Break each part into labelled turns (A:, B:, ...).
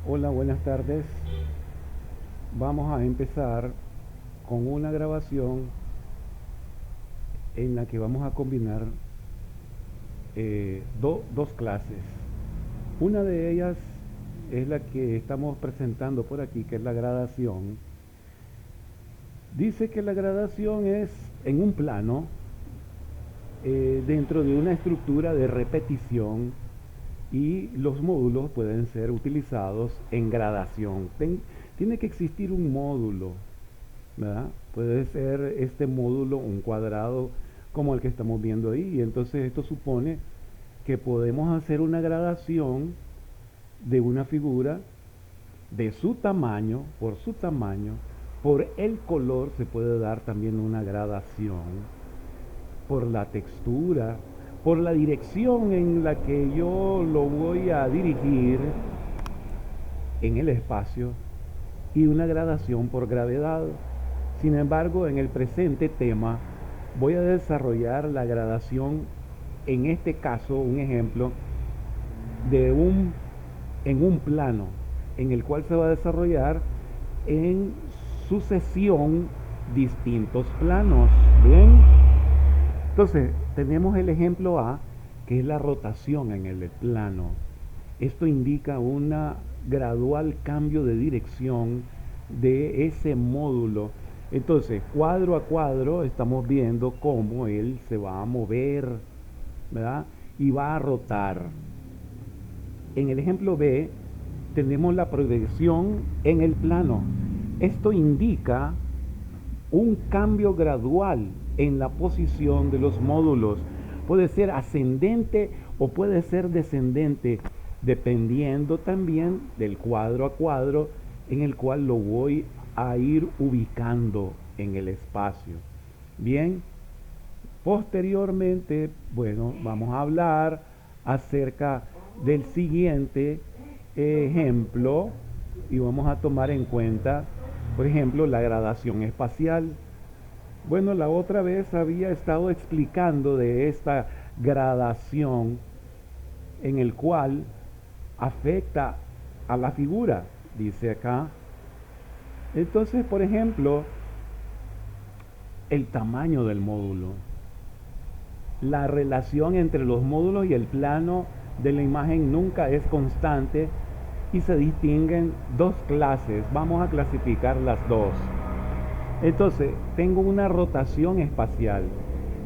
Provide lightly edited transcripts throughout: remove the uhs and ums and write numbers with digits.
A: Hola, buenas tardes. Vamos a empezar con una grabación en la que vamos a combinar dos clases. Una de ellas es la que estamos presentando por aquí, que es la gradación. Dice que la gradación es en un plano dentro de una estructura de repetición y los módulos pueden ser utilizados en gradación. Tiene que existir un módulo, ¿verdad? Puede ser este módulo un cuadrado como el que estamos viendo ahí. Y entonces esto supone que podemos hacer una gradación de una figura de su tamaño, por el color se puede dar también una gradación, por la textura, por la dirección en la que yo lo voy a dirigir en el espacio y una gradación por gravedad. Sin embargo, en el presente tema voy a desarrollar la gradación, en este caso, un ejemplo de en un plano en el cual se va a desarrollar en sucesión distintos planos. Bien, entonces tenemos el ejemplo A, que es la rotación en el plano. Esto indica un gradual cambio de dirección de ese módulo. Entonces, cuadro a cuadro, estamos viendo cómo él se va a mover, ¿verdad? Y va a rotar. En el ejemplo B, tenemos la progresión en el plano. Esto indica un cambio gradual en la posición de los módulos. Puede ser ascendente o puede ser descendente, dependiendo también del cuadro a cuadro en el cual lo voy a ir ubicando en el espacio. Bien, posteriormente, bueno, vamos a hablar acerca del siguiente ejemplo y vamos a tomar en cuenta, por ejemplo, la gradación espacial. Bueno, la otra vez había estado explicando de esta gradación en el cual afecta a la figura, dice acá. Entonces, por ejemplo, el tamaño del módulo, la relación entre los módulos y el plano de la imagen nunca es constante y se distinguen dos clases. Vamos a clasificar las dos. Entonces, tengo una rotación espacial.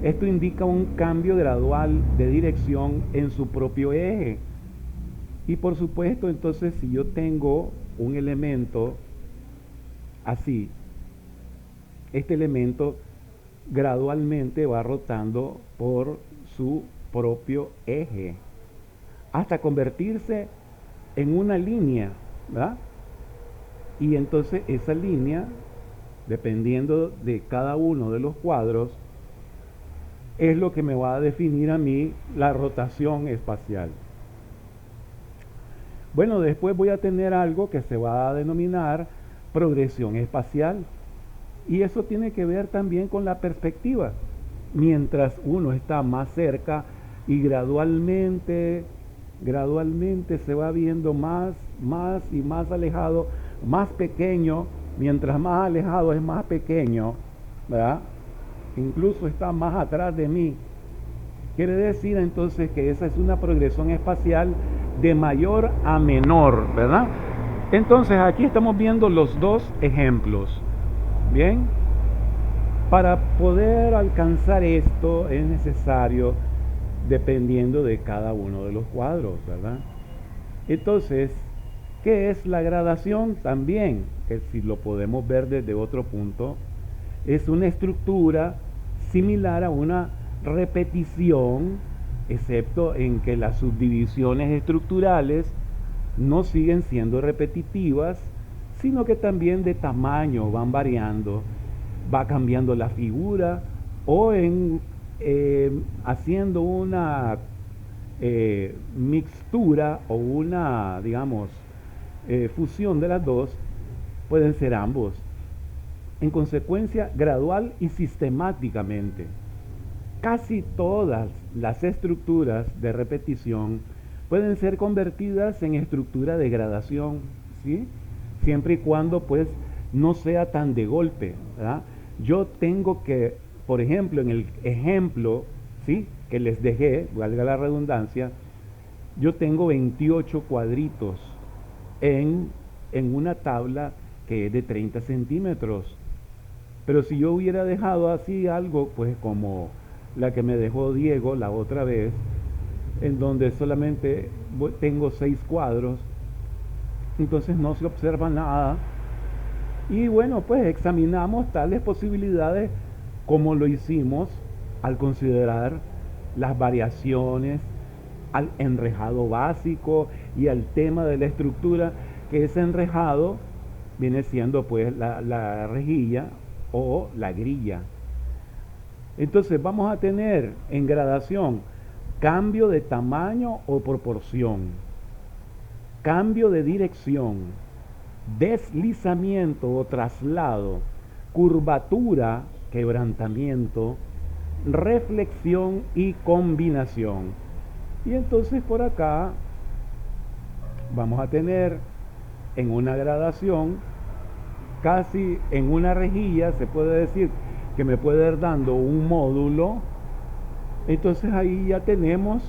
A: Esto indica un cambio gradual de dirección en su propio eje. Y por supuesto, entonces, si yo tengo un elemento así, este elemento gradualmente va rotando por su propio eje hasta convertirse en una línea, ¿verdad? Y entonces esa línea, dependiendo de cada uno de los cuadros, es lo que me va a definir a mí la rotación espacial. Bueno, después voy a tener algo que se va a denominar progresión espacial. Y eso tiene que ver también con la perspectiva. Mientras uno está más cerca y gradualmente se va viendo más y más alejado, más pequeño. Mientras más alejado es más pequeño, ¿verdad? Incluso está más atrás de mí. Quiere decir entonces que esa es una progresión espacial de mayor a menor, ¿verdad? Entonces aquí estamos viendo los dos ejemplos. Bien, para poder alcanzar esto es necesario, dependiendo de cada uno de los cuadros, ¿verdad? Entonces, ¿qué es la gradación? También, que si lo podemos ver desde otro punto, es una estructura similar a una repetición, excepto en que las subdivisiones estructurales no siguen siendo repetitivas, sino que también de tamaño van variando, va cambiando la figura o haciendo una mixtura o una, digamos, fusión de las dos, pueden ser ambos. En consecuencia, gradual y sistemáticamente. Casi todas las estructuras de repetición pueden ser convertidas en estructura de gradación ¿sí? Siempre y cuando pues no sea tan de golpe, ¿verdad? Yo tengo que, por ejemplo, en el ejemplo, ¿sí?, que les dejé, valga la redundancia, yo tengo 28 cuadritos en, en una tabla que es de 30 centímetros. Pero si yo hubiera dejado así algo, pues como la que me dejó Diego la otra vez, en donde solamente tengo 6 cuadros, entonces no se observa nada. Y bueno, pues examinamos tales posibilidades como lo hicimos al considerar las variaciones al enrejado básico y al tema de la estructura, que ese enrejado viene siendo pues la rejilla o la grilla. Entonces vamos a tener en gradación cambio de tamaño o proporción, cambio de dirección, deslizamiento o traslado, curvatura, quebrantamiento, reflexión y combinación. Y entonces por acá vamos a tener en una gradación, casi en una rejilla, se puede decir que me puede ir dando un módulo. Entonces ahí ya tenemos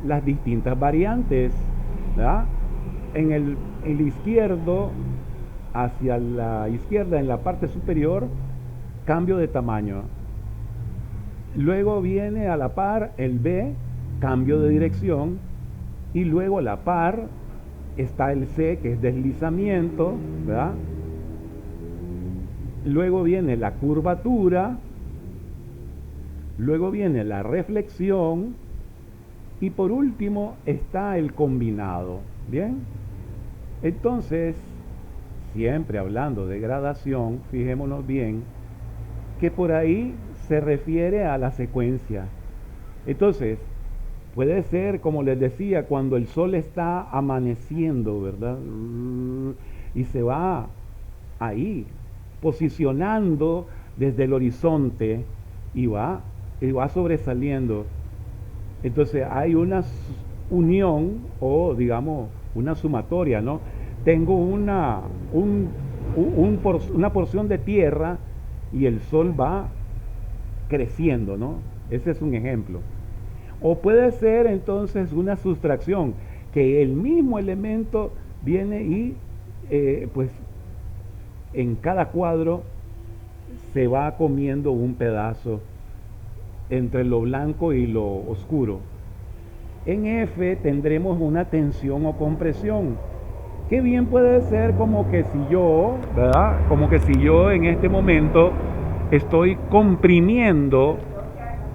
A: las distintas variantes, ¿verdad? En el izquierdo, hacia la izquierda, en la parte superior, cambio de tamaño. Luego viene a la par el B, cambio de dirección. Y luego a la par está el C, que es deslizamiento, ¿verdad? Luego viene la curvatura. Luego viene la reflexión. Y por último está el combinado. ¿Bien? Entonces, siempre hablando de gradación, fijémonos bien que por ahí se refiere a la secuencia. Entonces, puede ser, como les decía, cuando el sol está amaneciendo, ¿verdad? Y se va ahí, posicionando desde el horizonte y va sobresaliendo. Entonces hay una unión o digamos una sumatoria, ¿no? Tengo una porción de tierra y el sol va creciendo, ¿no? Ese es un ejemplo. O puede ser entonces una sustracción, que el mismo elemento viene y pues en cada cuadro se va comiendo un pedazo entre lo blanco y lo oscuro. En F tendremos una tensión o compresión, que bien puede ser como que si yo, ¿verdad? Como que si yo en este momento estoy comprimiendo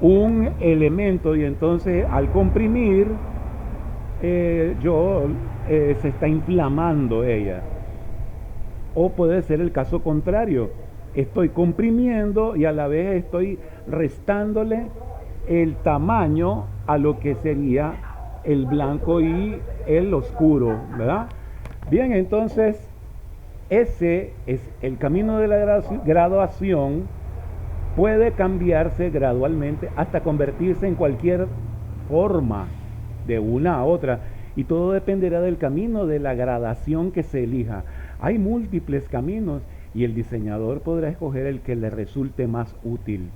A: un elemento y entonces al comprimir se está inflamando ella. O puede ser el caso contrario, estoy comprimiendo y a la vez estoy restándole el tamaño a lo que sería el blanco y el oscuro, ¿verdad? Bien, entonces ese es el camino de la graduación. Puede cambiarse gradualmente hasta convertirse en cualquier forma de una a otra, y todo dependerá del camino de la gradación que se elija. Hay múltiples caminos y el diseñador podrá escoger el que le resulte más útil,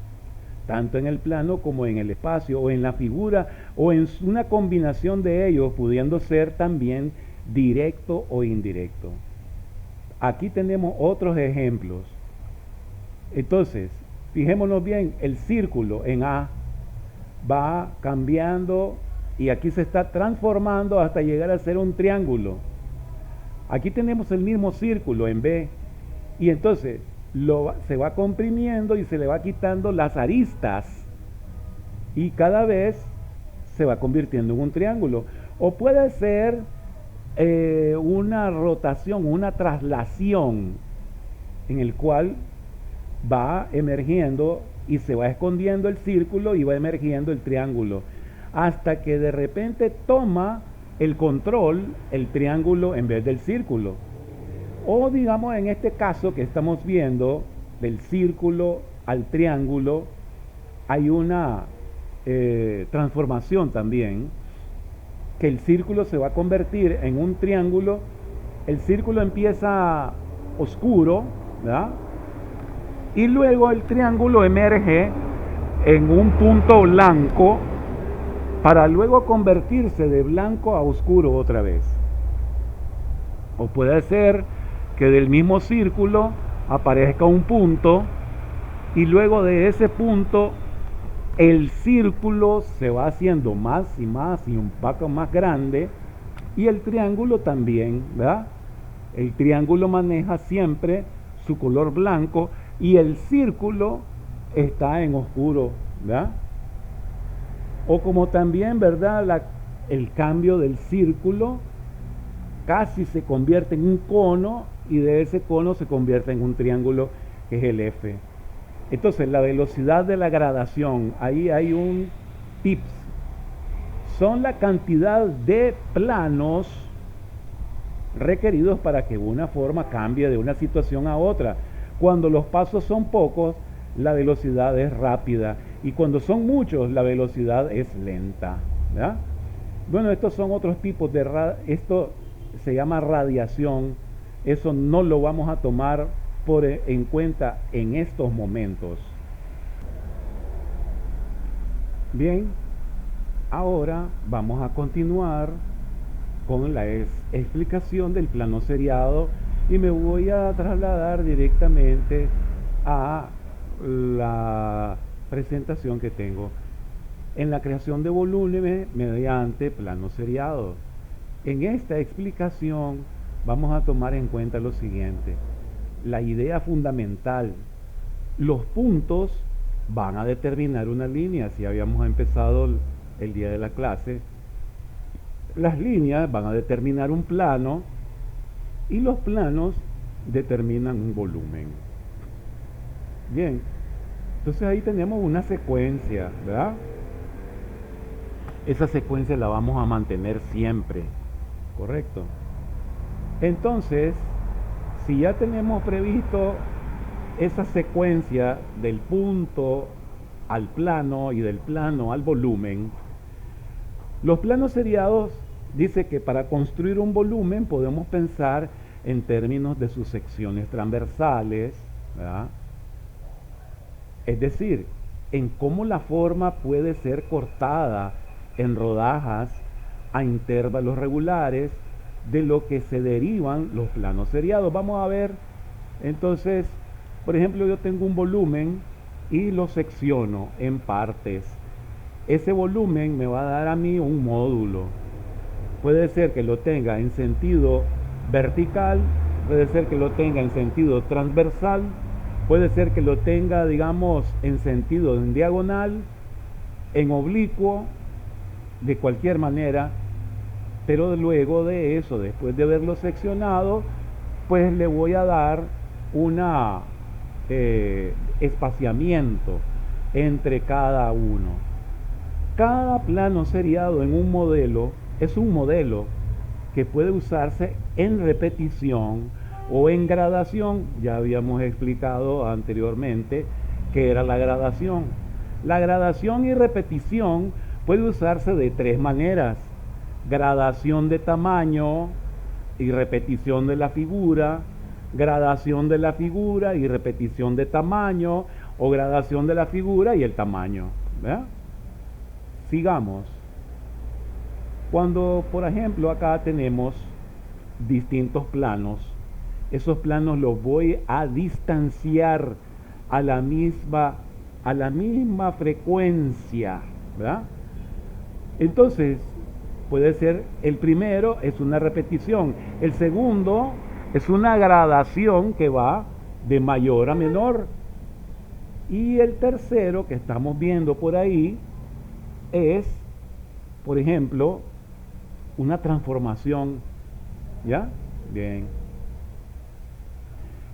A: tanto en el plano como en el espacio, o en la figura, o en una combinación de ellos, pudiendo ser también directo o indirecto. Aquí tenemos otros ejemplos. Entonces, fijémonos bien, el círculo en A va cambiando y aquí se está transformando hasta llegar a ser un triángulo. Aquí tenemos el mismo círculo en B y entonces se va comprimiendo y se le va quitando las aristas y cada vez se va convirtiendo en un triángulo. O puede ser una rotación, una traslación en el cual va emergiendo y se va escondiendo el círculo y va emergiendo el triángulo, hasta que de repente toma el control el triángulo en vez del círculo. O digamos en este caso que estamos viendo, del círculo al triángulo, hay una transformación también, que el círculo se va a convertir en un triángulo el círculo empieza oscuro, ¿verdad? Y luego el triángulo emerge en un punto blanco para luego convertirse de blanco a oscuro otra vez. O puede ser que del mismo círculo aparezca un punto y luego de ese punto el círculo se va haciendo más y más y un poco más grande, y el triángulo también, ¿verdad? El triángulo maneja siempre su color blanco y el círculo está en oscuro, ¿verdad? O como también, ¿verdad? El cambio del círculo casi se convierte en un cono y de ese cono se convierte en un triángulo que es el F. Entonces, la velocidad de la gradación, ahí hay un tips. Son la cantidad de planos requeridos para que una forma cambie de una situación a otra. Cuando los pasos son pocos, la velocidad es rápida, y cuando son muchos, la velocidad es lenta, ¿verdad? Bueno, estos son otros tipos de esto se llama radiación. Eso no lo vamos a tomar en cuenta en estos momentos. Bien, ahora vamos a continuar con la explicación del plano seriado y me voy a trasladar directamente a la presentación que tengo en la creación de volúmenes mediante plano seriado. En esta explicación vamos a tomar en cuenta lo siguiente: la idea fundamental. Los puntos van a determinar una línea. Si habíamos empezado el día de la clase, las líneas van a determinar un plano y los planos determinan un volumen. Bien, entonces ahí tenemos una secuencia, ¿verdad? Esa secuencia la vamos a mantener siempre, ¿correcto? Entonces, si ya tenemos previsto esa secuencia del punto al plano y del plano al volumen, los planos seriados dice que para construir un volumen podemos pensar en términos de sus secciones transversales, ¿verdad? Es decir, en cómo la forma puede ser cortada en rodajas a intervalos regulares, de lo que se derivan los planos seriados. Vamos a ver, entonces, por ejemplo, yo tengo un volumen y lo secciono en partes. Ese volumen me va a dar a mí un módulo. Puede ser que lo tenga en sentido vertical, puede ser que lo tenga en sentido transversal, puede ser que lo tenga, digamos, en sentido en diagonal, en oblicuo, de cualquier manera. Pero luego de eso, después de haberlo seccionado, pues le voy a dar una espaciamiento entre cada uno. Cada plano seriado en un modelo es un modelo que puede usarse en repetición o en gradación. Ya habíamos explicado anteriormente qué era la gradación. La gradación y repetición puede usarse de tres maneras: gradación de tamaño y repetición de la figura, gradación de la figura y repetición de tamaño, o gradación de la figura y el tamaño, ¿verdad? Sigamos. Cuando, por ejemplo, acá tenemos distintos planos, esos planos los voy a distanciar a la misma frecuencia, ¿verdad? Entonces, puede ser, el primero es una repetición, el segundo es una gradación que va de mayor a menor, y el tercero que estamos viendo por ahí es, por ejemplo, una transformación, ¿ya? Bien.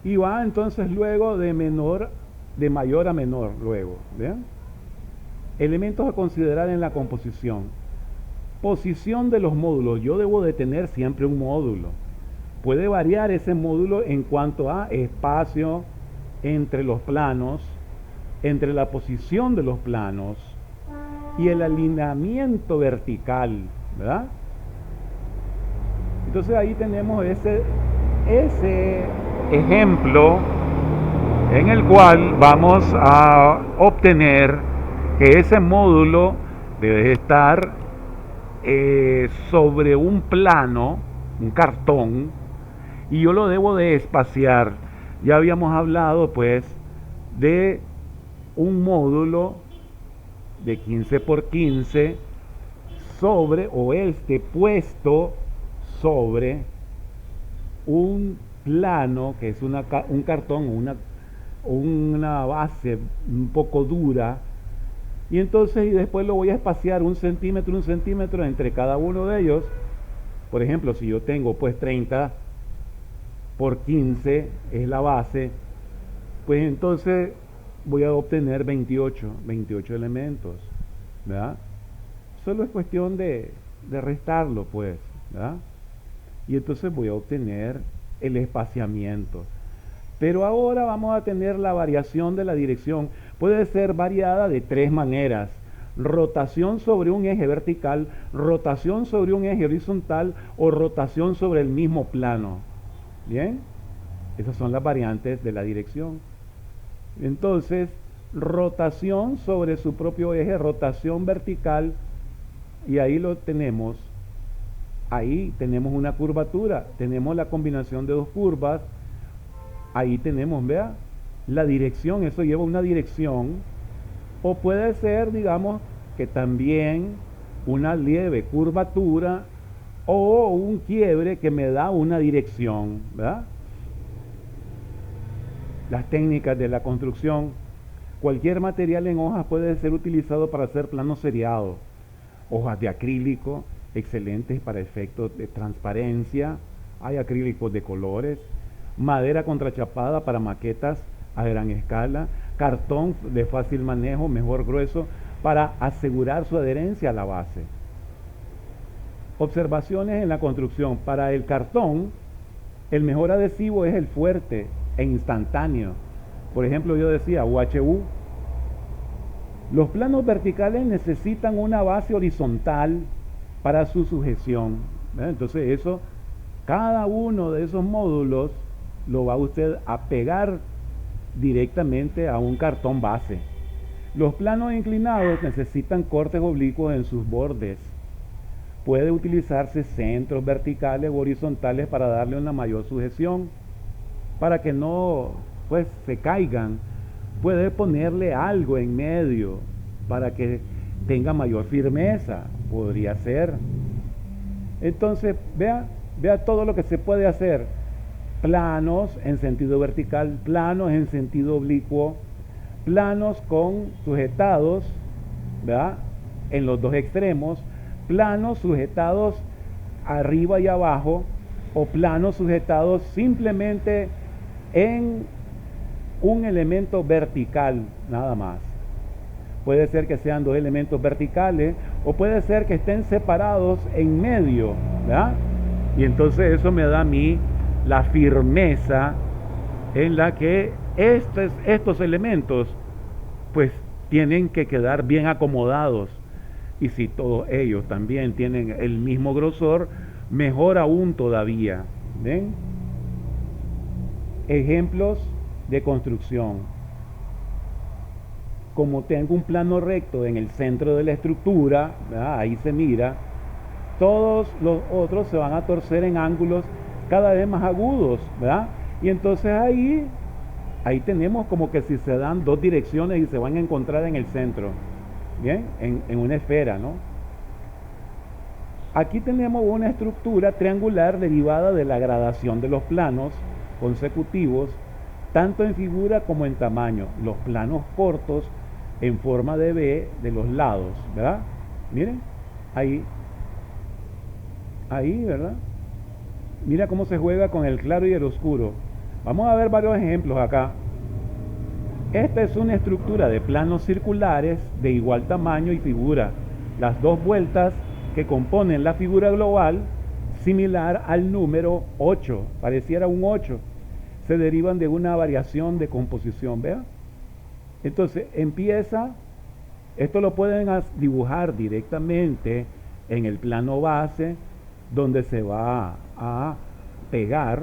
A: Y va entonces luego de mayor a menor, luego, ¿vean? Elementos a considerar en la composición. Posición de los módulos. Yo debo de tener siempre un módulo. Puede variar ese módulo en cuanto a espacio entre los planos, entre la posición de los planos y el alineamiento vertical, ¿verdad? Entonces ahí tenemos ese ejemplo en el cual vamos a obtener que ese módulo debe estar sobre un plano, un cartón, y yo lo debo de espaciar. Ya habíamos hablado pues de un módulo de 15 por 15 sobre, o puesto sobre un plano que es un cartón o una base un poco dura, y entonces y después lo voy a espaciar un centímetro entre cada uno de ellos. Por ejemplo, si yo tengo pues 30 por 15 es la base, pues entonces voy a obtener 28 elementos, ¿verdad? Solo es cuestión de restarlo, pues, ¿verdad? Y entonces voy a obtener el espaciamiento. Pero ahora vamos a tener la variación de la dirección. Puede ser variada de tres maneras: rotación sobre un eje vertical, rotación sobre un eje horizontal o rotación sobre el mismo plano. ¿Bien? Esas son las variantes de la dirección. Entonces, rotación sobre su propio eje, rotación vertical, y ahí lo tenemos. Ahí tenemos una curvatura, tenemos la combinación de dos curvas. Ahí tenemos, vea, la dirección, eso lleva una dirección. O puede ser, digamos, que también una leve curvatura o un quiebre que me da una dirección, ¿verdad? Las técnicas de la construcción. Cualquier material en hojas puede ser utilizado para hacer planos seriados. Hojas de acrílico, excelentes para efectos de transparencia. Hay acrílicos de colores. Madera contrachapada para maquetas a gran escala. Cartón de fácil manejo, mejor grueso, para asegurar su adherencia a la base. Observaciones en la construcción. Para el cartón, el mejor adhesivo es el fuerte e instantáneo. Por ejemplo, yo decía UHU. Los planos verticales necesitan una base horizontal para su sujeción. Entonces eso, cada uno de esos módulos lo va usted a pegar directamente a un cartón base. Los planos inclinados necesitan cortes oblicuos en sus bordes. Puede utilizarse centros verticales o horizontales para darle una mayor sujeción, para que no pues se caigan. Puede ponerle algo en medio para que tenga mayor firmeza, podría ser. Entonces vea todo lo que se puede hacer: planos en sentido vertical, planos en sentido oblicuo, planos con sujetados, ¿verdad?, en los dos extremos, planos sujetados arriba y abajo, o planos sujetados simplemente en un elemento vertical nada más. Puede ser que sean dos elementos verticales, o puede ser que estén separados en medio, ¿verdad? Y entonces eso me da a mí la firmeza en la que estos elementos pues tienen que quedar bien acomodados. Y si todos ellos también tienen el mismo grosor, mejor aún todavía. ¿Ven? Ejemplos de construcción. Como tengo un plano recto en el centro de la estructura, ¿verdad?, ahí se mira, todos los otros se van a torcer en ángulos cada vez más agudos, ¿verdad? Y entonces ahí tenemos como que si se dan dos direcciones y se van a encontrar en el centro, ¿bien? En una esfera, ¿no? Aquí tenemos una estructura triangular derivada de la gradación de los planos consecutivos, tanto en figura como en tamaño. Los planos cortos en forma de V de los lados, ¿verdad? Miren, ahí, ¿verdad? Mira cómo se juega con el claro y el oscuro. Vamos a ver varios ejemplos acá. Esta es una estructura de planos circulares de igual tamaño y figura. Las dos vueltas que componen la figura global, similar al número 8, pareciera un 8, se derivan de una variación de composición, ¿vea? Entonces esto lo pueden dibujar directamente en el plano base, donde se va a pegar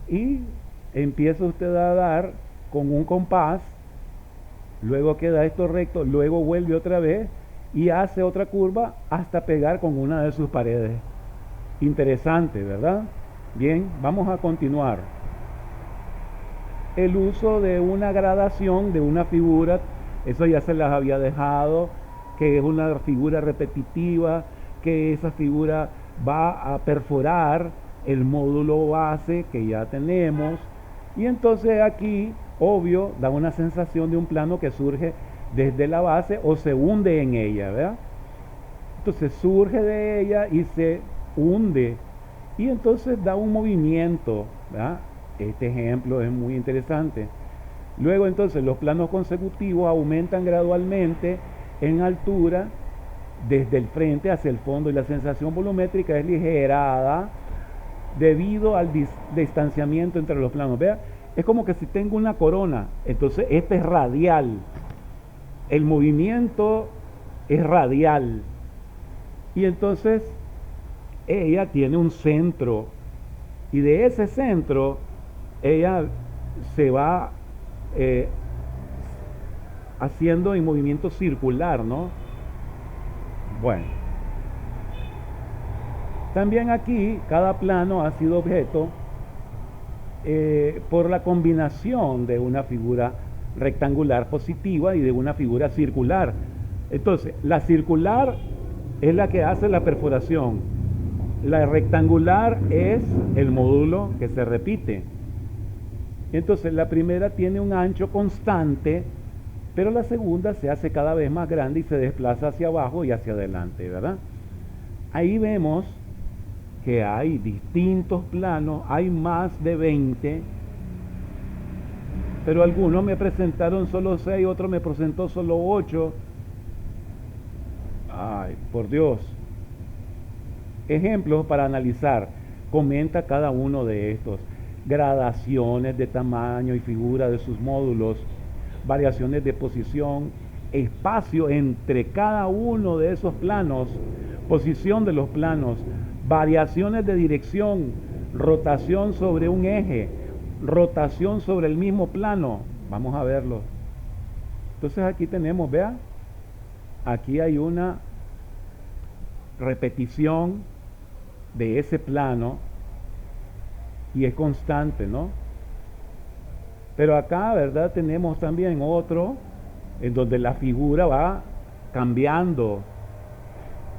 A: y empieza usted a dar con un compás, luego queda esto recto, luego vuelve otra vez y hace otra curva hasta pegar con una de sus paredes. Interesante, ¿verdad? Bien, vamos a continuar. El uso de una gradación de una figura, eso ya se las había dejado, que es una figura repetitiva, que esa figura va a perforar el módulo base que ya tenemos. Y entonces aquí, obvio, da una sensación de un plano que surge desde la base o se hunde en ella, ¿verdad? Entonces surge de ella y se hunde. Y entonces da un movimiento, ¿verdad? Este ejemplo es muy interesante. Luego entonces los planos consecutivos aumentan gradualmente en altura desde el frente hacia el fondo y la sensación volumétrica es ligerada debido al distanciamiento entre los planos. Vea, es como que si tengo una corona, entonces este es radial. El movimiento es radial. Y entonces ella tiene un centro y de ese centro ella se va haciendo en movimiento circular, ¿no? Bueno, también aquí cada plano ha sido objeto por la combinación de una figura rectangular positiva y de una figura circular. Entonces, la circular es la que hace la perforación. La rectangular es el módulo que se repite. Entonces, la primera tiene un ancho constante, pero la segunda se hace cada vez más grande y se desplaza hacia abajo y hacia adelante, ¿verdad? Ahí vemos que hay distintos planos, hay más de 20, pero algunos me presentaron solo 6, otros me presentó solo 8. Ay, por Dios. Ejemplos para analizar. Comenta cada uno de estos. Gradaciones de tamaño y figura de sus módulos, variaciones de posición, espacio entre cada uno de esos planos, posición de los planos, variaciones de dirección, rotación sobre un eje, rotación sobre el mismo plano. Vamos a verlo. Entonces aquí tenemos, vea, aquí hay una repetición de ese plano y es constante, ¿no? Pero acá, ¿verdad? Tenemos también otro en donde la figura va cambiando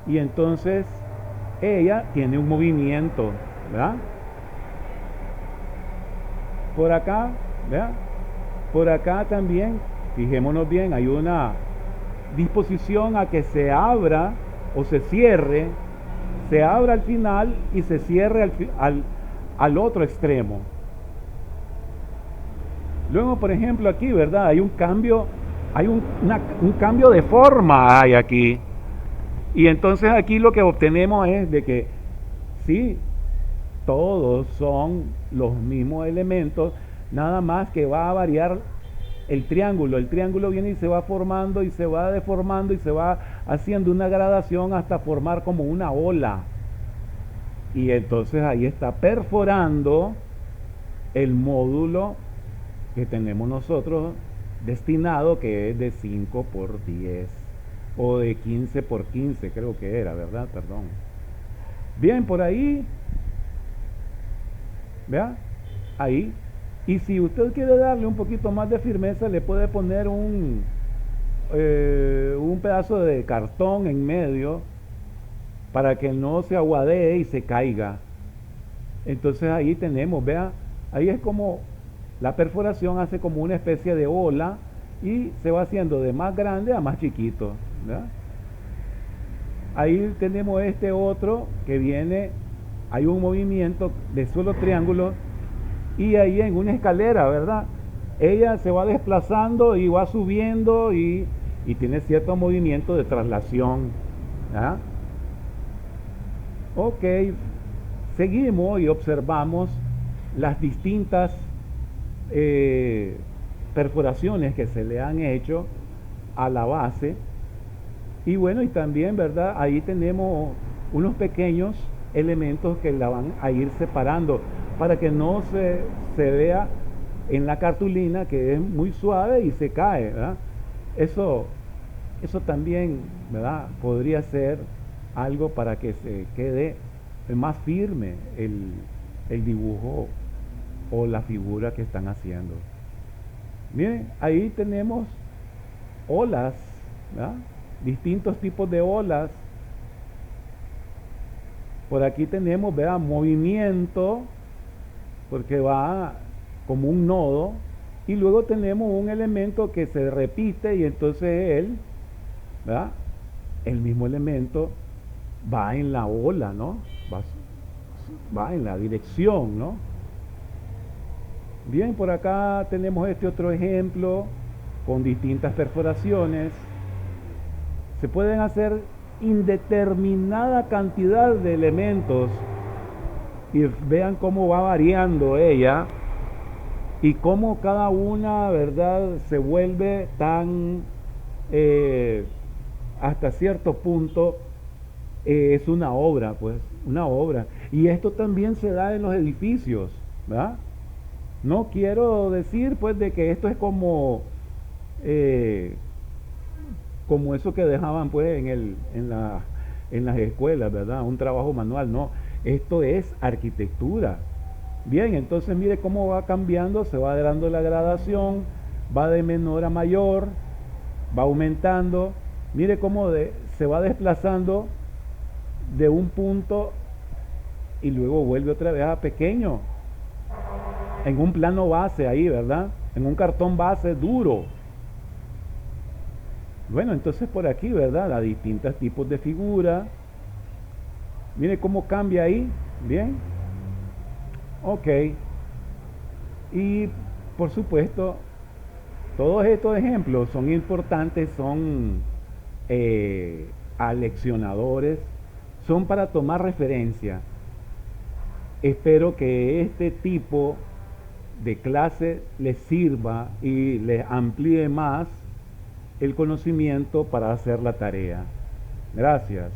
A: y entonces ella tiene un movimiento, ¿verdad? Por acá, ¿verdad? Por acá también, fijémonos bien, hay una disposición a que se abra o se cierre, se abra al final y se cierre al otro extremo. Luego, por ejemplo, aquí, ¿verdad? Hay un cambio, hay un cambio de forma hay aquí. Y entonces aquí lo que obtenemos es de que sí, todos son los mismos elementos, nada más que va a variar el triángulo. El triángulo viene y se va formando y se va deformando y se va haciendo una gradación hasta formar como una ola. Y entonces ahí está perforando el módulo que tenemos nosotros destinado, que es de 5 por 10 o de 15 por 15 creo que era, ¿verdad? Perdón. Bien, por ahí, ¿vea? Ahí. Y si usted quiere darle un poquito más de firmeza, le puede poner un pedazo de cartón en medio para que no se aguadee y se caiga. Entonces ahí tenemos, vea, ahí es como la perforación hace como una especie de ola y se va haciendo de más grande a más chiquito, ¿verdad? Ahí tenemos este otro que viene, hay un movimiento de solo triángulo y ahí en una escalera, ¿verdad? Ella se va desplazando y va subiendo y tiene cierto movimiento de traslación, ¿verdad? Ok, seguimos y observamos las distintas perforaciones que se le han hecho a la base. Y bueno, y también, ¿verdad? Ahí tenemos unos pequeños elementos que la van a ir separando para que no se vea en la cartulina que es muy suave y se cae, ¿verdad? Eso, eso también, ¿verdad? Podría ser algo para que se quede más firme el dibujo o la figura que están haciendo. Miren, ahí tenemos olas, ¿verdad? Distintos tipos de olas. Por aquí tenemos, vea, movimiento, porque va como un nodo, y luego tenemos un elemento que se repite y entonces él, ¿verdad? El mismo elemento va en la ola, ¿no? Va en la dirección, ¿no? Bien, por acá tenemos este otro ejemplo con distintas perforaciones. Se pueden hacer indeterminada cantidad de elementos y vean cómo va variando ella y cómo cada una, ¿verdad?, se vuelve tan, hasta cierto punto, es una obra, pues, una obra. Y esto también se da en los edificios, ¿verdad? No quiero decir, pues, de que esto es eh, como eso que dejaban, pues, en las escuelas, ¿verdad? Un trabajo manual, no. Esto es arquitectura. Bien, entonces mire cómo va cambiando, se va dando la gradación, va de menor a mayor, va aumentando. Mire cómo se va desplazando de un punto y luego vuelve otra vez a pequeño. En un plano base ahí, ¿verdad? En un cartón base duro. Bueno, entonces por aquí, ¿verdad? A distintos tipos de figuras. Mire cómo cambia ahí. Bien. Ok. Y por supuesto, todos estos ejemplos son importantes, son aleccionadores, son para tomar referencia. Espero que este tipo de clase les sirva y les amplíe más el conocimiento para hacer la tarea. Gracias.